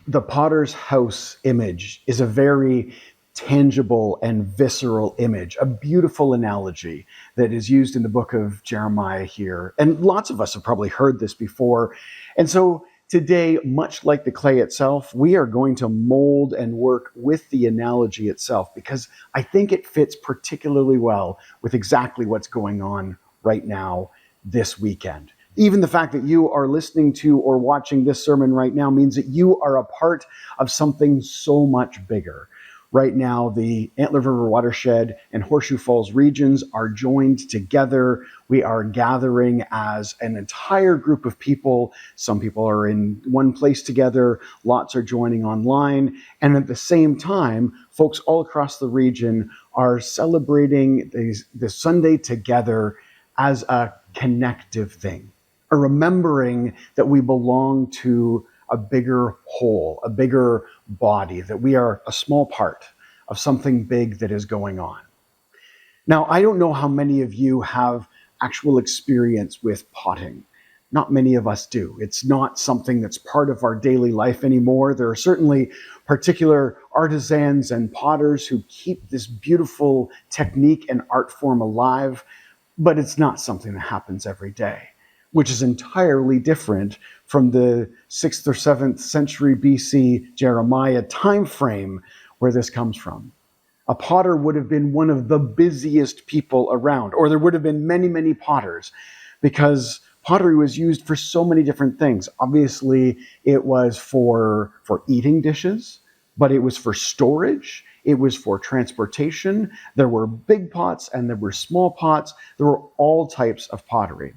The potter's house image is a very tangible and visceral image, a beautiful analogy that is used in the book of Jeremiah here. And lots of us have probably heard this before. And so today, much like the clay itself, we are going to mold and work with the analogy itself because I think it fits particularly well with exactly what's going on right now this weekend. Even the fact that you are listening to or watching this sermon right now means that you are a part of something so much bigger. Right now, the Antler River Watershed and Horseshoe Falls regions are joined together. We are gathering as an entire group of people. Some people are in one place together. Lots are joining online. And at the same time, folks all across the region are celebrating this Sunday together as a connective thing, a remembering that we belong to a bigger whole, a bigger body, that we are a small part of something big that is going on. Now, I don't know how many of you have actual experience with potting. Not many of us do. It's not something that's part of our daily life anymore. There are certainly particular artisans and potters who keep this beautiful technique and art form alive, but it's not something that happens every day, which is entirely different from the 6th or 7th century BC Jeremiah time frame where this comes from. A potter would have been one of the busiest people around, or there would have been many, many potters, because pottery was used for so many different things. Obviously, it was for eating dishes, but it was for storage. It was for transportation. There were big pots and there were small pots. There were all types of pottery.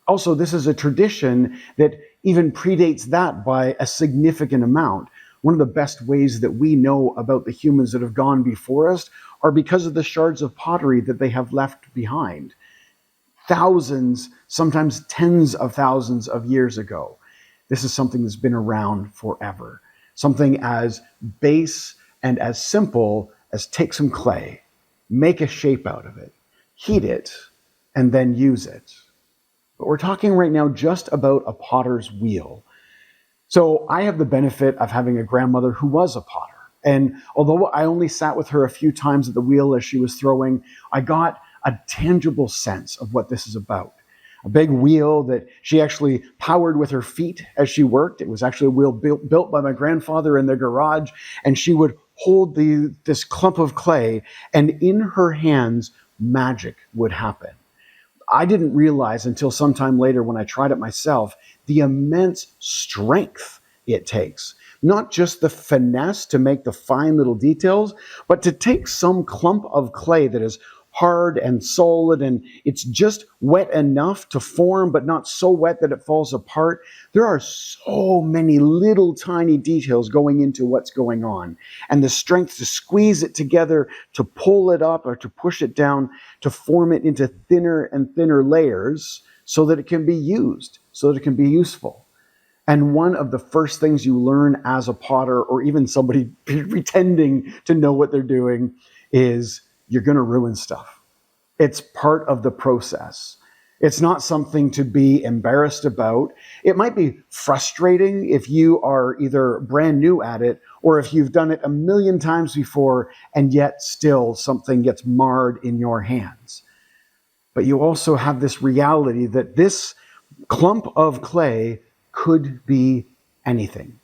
Also, this is a tradition that even predates that by a significant amount. One of the best ways that we know about the humans that have gone before us are because of the shards of pottery that they have left behind. Thousands, sometimes tens of thousands of years ago. This is something that's been around forever. Something as base and as simple as take some clay, make a shape out of it, heat it, and then use it. But we're talking right now just about a potter's wheel. So I have the benefit of having a grandmother who was a potter. And although I only sat with her a few times at the wheel as she was throwing, I got a tangible sense of what this is about. A big wheel that she actually powered with her feet as she worked. It was actually a wheel built by my grandfather in their garage. And she would hold this clump of clay, and in her hands, magic would happen. I didn't realize until sometime later when I tried it myself, the immense strength it takes. Not just the finesse to make the fine little details, but to take some clump of clay that is hard and solid and it's just wet enough to form, but not so wet that it falls apart. There are so many little tiny details going into what's going on. And the strength to squeeze it together, to pull it up or to push it down, to form it into thinner and thinner layers so that it can be used, so that it can be useful. And one of the first things you learn as a potter, or even somebody pretending to know what they're doing, is you're going to ruin stuff. It's part of the process. It's not something to be embarrassed about. It might be frustrating if you are either brand new at it or if you've done it a million times before and yet still something gets marred in your hands. But you also have this reality that this clump of clay could be anything.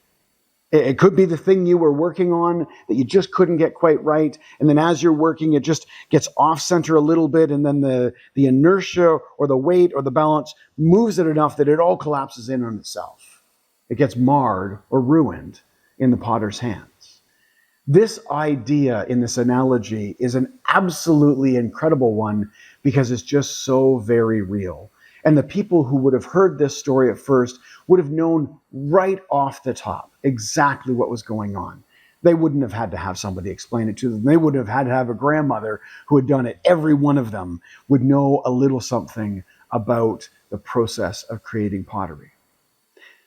It could be the thing you were working on that you just couldn't get quite right. And then as you're working, it just gets off center a little bit. And then the inertia or the weight or the balance moves it enough that it all collapses in on itself. It gets marred or ruined in the potter's hands. This idea in this analogy is an absolutely incredible one because it's just so very real. And the people who would have heard this story at first would have known right off the top exactly what was going on. They wouldn't have had to have somebody explain it to them. They wouldn't have had to have a grandmother who had done it. Every one of them would know a little something about the process of creating pottery.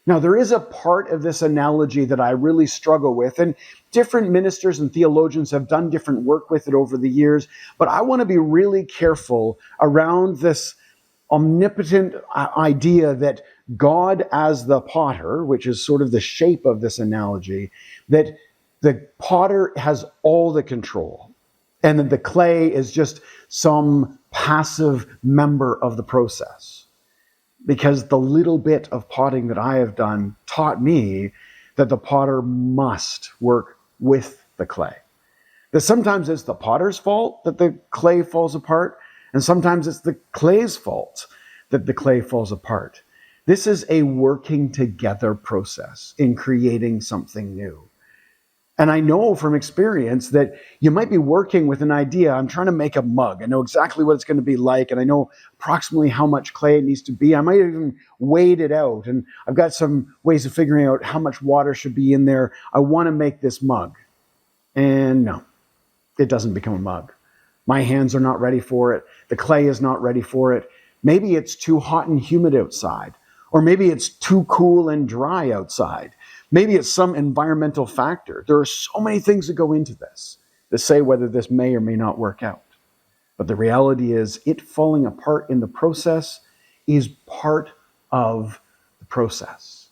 Now, there is a part of this analogy that I really struggle with, and different ministers and theologians have done different work with it over the years, but I want to be really careful around this omnipotent idea that God as the potter, which is sort of the shape of this analogy, that the potter has all the control and that the clay is just some passive member of the process. Because the little bit of potting that I have done taught me that the potter must work with the clay. That sometimes it's the potter's fault that the clay falls apart, and sometimes it's the clay's fault that the clay falls apart. This is a working together process in creating something new. And I know from experience that you might be working with an idea. I'm trying to make a mug. I know exactly what it's going to be like, and I know approximately how much clay it needs to be. I might have even weighed it out, and I've got some ways of figuring out how much water should be in there. I want to make this mug. And no, it doesn't become a mug. My hands are not ready for it. The clay is not ready for it. Maybe it's too hot and humid outside, or maybe it's too cool and dry outside. Maybe it's some environmental factor. There are so many things that go into this that say whether this may or may not work out. But the reality is, it falling apart in the process is part of the process.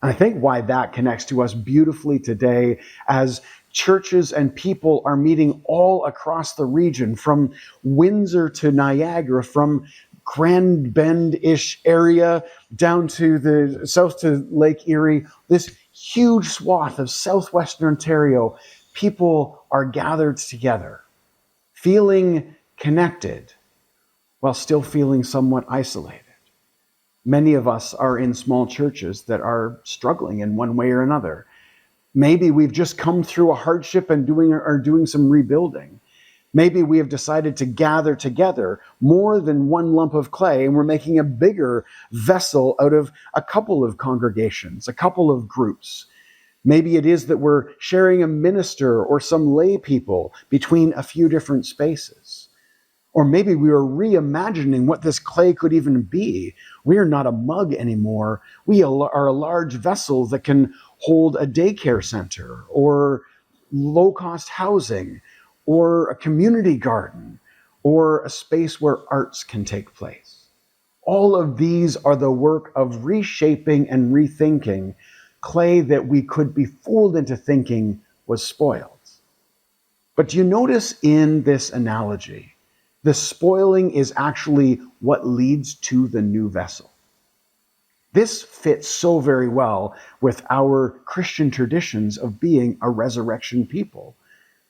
And I think why that connects to us beautifully today as churches and people are meeting all across the region, from Windsor to Niagara, from Grand Bend-ish area down to the south to Lake Erie, this huge swath of southwestern Ontario, people are gathered together, feeling connected while still feeling somewhat isolated. Many of us are in small churches that are struggling in one way or another. Maybe we've just come through a hardship and are doing some rebuilding. Maybe we have decided to gather together more than one lump of clay, and we're making a bigger vessel out of a couple of congregations, a couple of groups. Maybe it is that we're sharing a minister or some lay people between a few different spaces. Or maybe we are reimagining what this clay could even be. We are not a mug anymore. We are a large vessel that can hold a daycare center or low-cost housing or a community garden or a space where arts can take place. All of these are the work of reshaping and rethinking clay that we could be fooled into thinking was spoiled. But do you notice in this analogy, the spoiling is actually what leads to the new vessel? This fits so very well with our Christian traditions of being a resurrection people.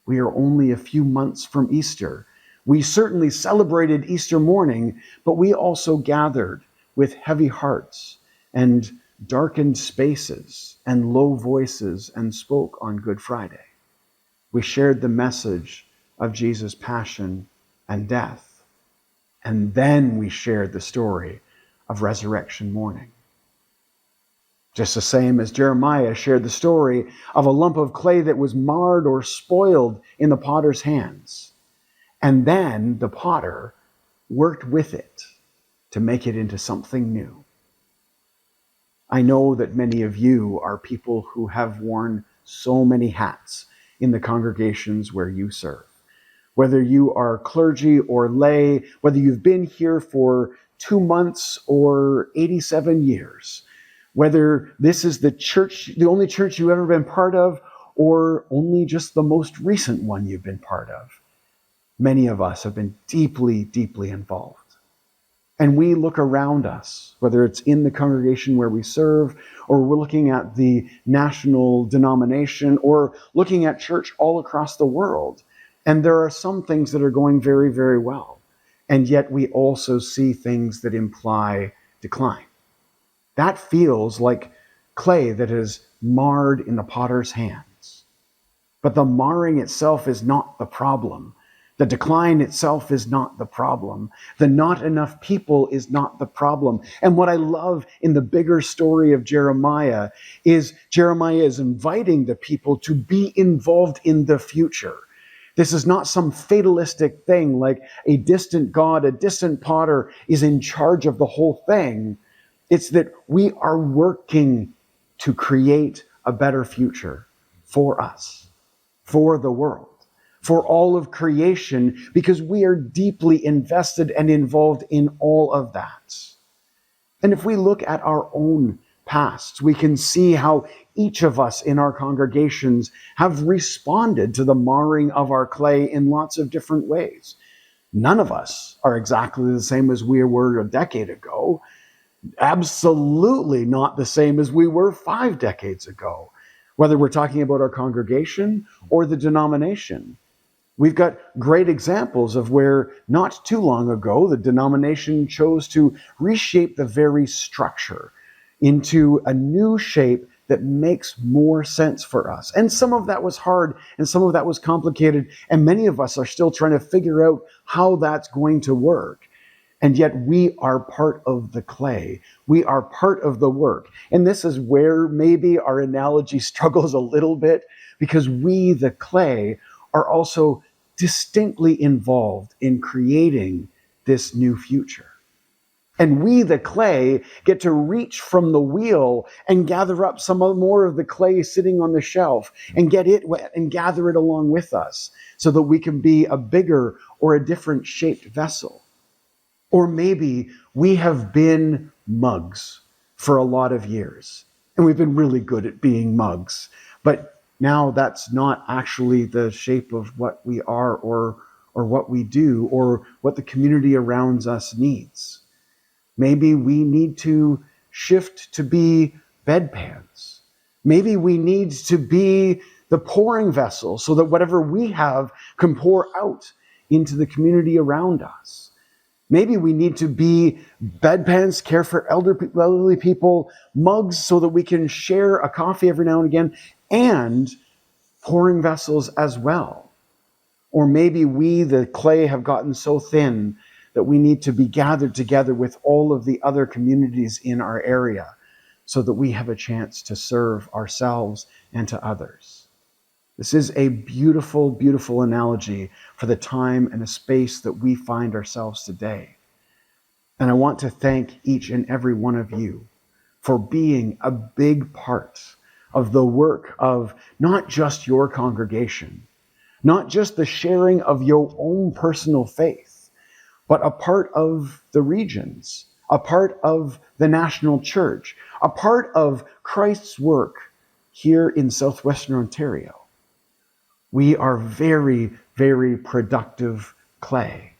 We are only a few months from Easter. We certainly celebrated Easter morning, but we also gathered with heavy hearts and darkened spaces and low voices and spoke on Good Friday. We shared the message of Jesus' passion and death, and then we shared the story of resurrection morning. Just the same as Jeremiah shared the story of a lump of clay that was marred or spoiled in the potter's hands. And then the potter worked with it to make it into something new. I know that many of you are people who have worn so many hats in the congregations where you serve. Whether you are clergy or lay, whether you've been here for 2 months or 87 years, whether this is the only church you've ever been part of, or only just the most recent one you've been part of. Many of us have been deeply, deeply involved. And we look around us, whether it's in the congregation where we serve, or we're looking at the national denomination, or looking at church all across the world. And there are some things that are going very, very well. And yet we also see things that imply decline. That feels like clay that is marred in the potter's hands. But the marring itself is not the problem. The decline itself is not the problem. The not enough people is not the problem. And what I love in the bigger story of Jeremiah is inviting the people to be involved in the future. This is not some fatalistic thing like a distant God, a distant potter is in charge of the whole thing. It's that we are working to create a better future for us, for the world, for all of creation, because we are deeply invested and involved in all of that. And if we look at our own pasts, we can see how each of us in our congregations have responded to the marring of our clay in lots of different ways. None of us are exactly the same as we were a decade ago. Absolutely not the same as we were 5 decades ago, whether we're talking about our congregation or the denomination. We've got great examples of where not too long ago the denomination chose to reshape the very structure into a new shape that makes more sense for us. And some of that was hard and some of that was complicated, and many of us are still trying to figure out how that's going to work. And yet we are part of the clay. We are part of the work. And this is where maybe our analogy struggles a little bit, because we, the clay, are also distinctly involved in creating this new future. And we, the clay, get to reach from the wheel and gather up some more of the clay sitting on the shelf and get it wet and gather it along with us so that we can be a bigger or a different shaped vessel. Or maybe we have been mugs for a lot of years, and we've been really good at being mugs, but now that's not actually the shape of what we are or what we do or what the community around us needs. Maybe we need to shift to be bedpans. Maybe we need to be the pouring vessel so that whatever we have can pour out into the community around us. Maybe we need to be bedpans, care for elderly people, mugs so that we can share a coffee every now and again, and pouring vessels as well. Or maybe we, the clay, have gotten so thin that we need to be gathered together with all of the other communities in our area so that we have a chance to serve ourselves and to others. This is a beautiful, beautiful analogy for the time and the space that we find ourselves today. And I want to thank each and every one of you for being a big part of the work of not just your congregation, not just the sharing of your own personal faith, but a part of the regions, a part of the national church, a part of Christ's work here in southwestern Ontario. We are very, very productive clay.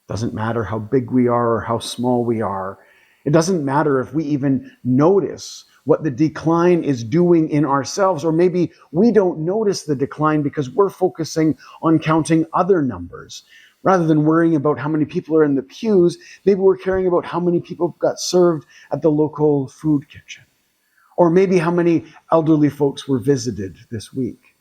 Doesn't matter how big we are or how small we are. It doesn't matter if we even notice what the decline is doing in ourselves, or maybe we don't notice the decline because we're focusing on counting other numbers. Rather than worrying about how many people are in the pews, maybe we're caring about how many people got served at the local food kitchen. Or maybe how many elderly folks were visited this week.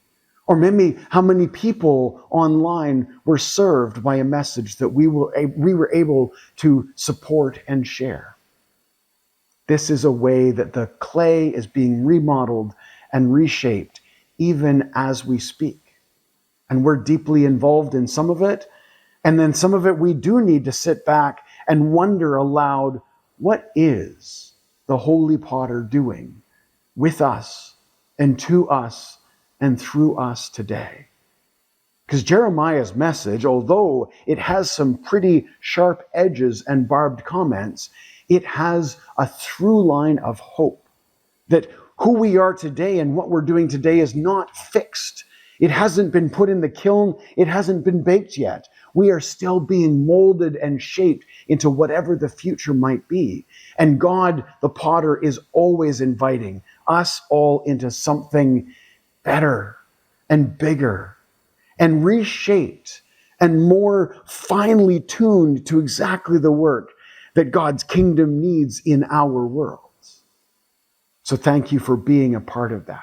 Or maybe how many people online were served by a message that we were able to support and share. This is a way that the clay is being remodeled and reshaped even as we speak. And we're deeply involved in some of it. And then some of it we do need to sit back and wonder aloud, what is the Holy Potter doing with us and to us and through us today? Because Jeremiah's message, although it has some pretty sharp edges and barbed comments, it has a through line of hope that who we are today and what we're doing today is not fixed. It hasn't been put in the kiln. It hasn't been baked yet. We are still being molded and shaped into whatever the future might be. And God, the potter, is always inviting us all into something better and bigger and reshaped and more finely tuned to exactly the work that God's kingdom needs in our world. So thank you for being a part of that.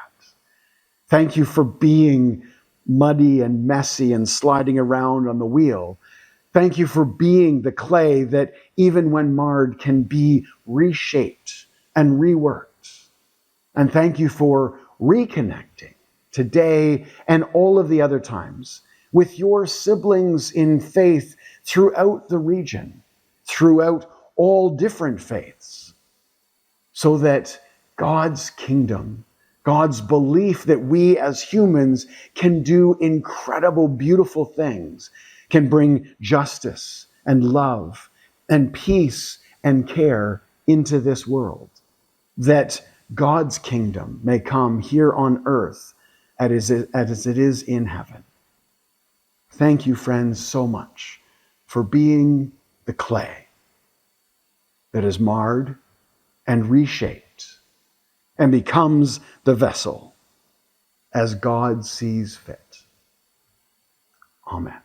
Thank you for being muddy and messy and sliding around on the wheel. Thank you for being the clay that even when marred can be reshaped and reworked. And thank you for reconnecting today and all of the other times with your siblings in faith throughout the region, throughout all different faiths, so that God's kingdom God's belief that we as humans can do incredible, beautiful things, can bring justice and love and peace and care into this world, that God's kingdom may come here on earth as it is in heaven. Thank you, friends, so much for being the clay that is marred and reshaped and becomes the vessel as God sees fit. Amen.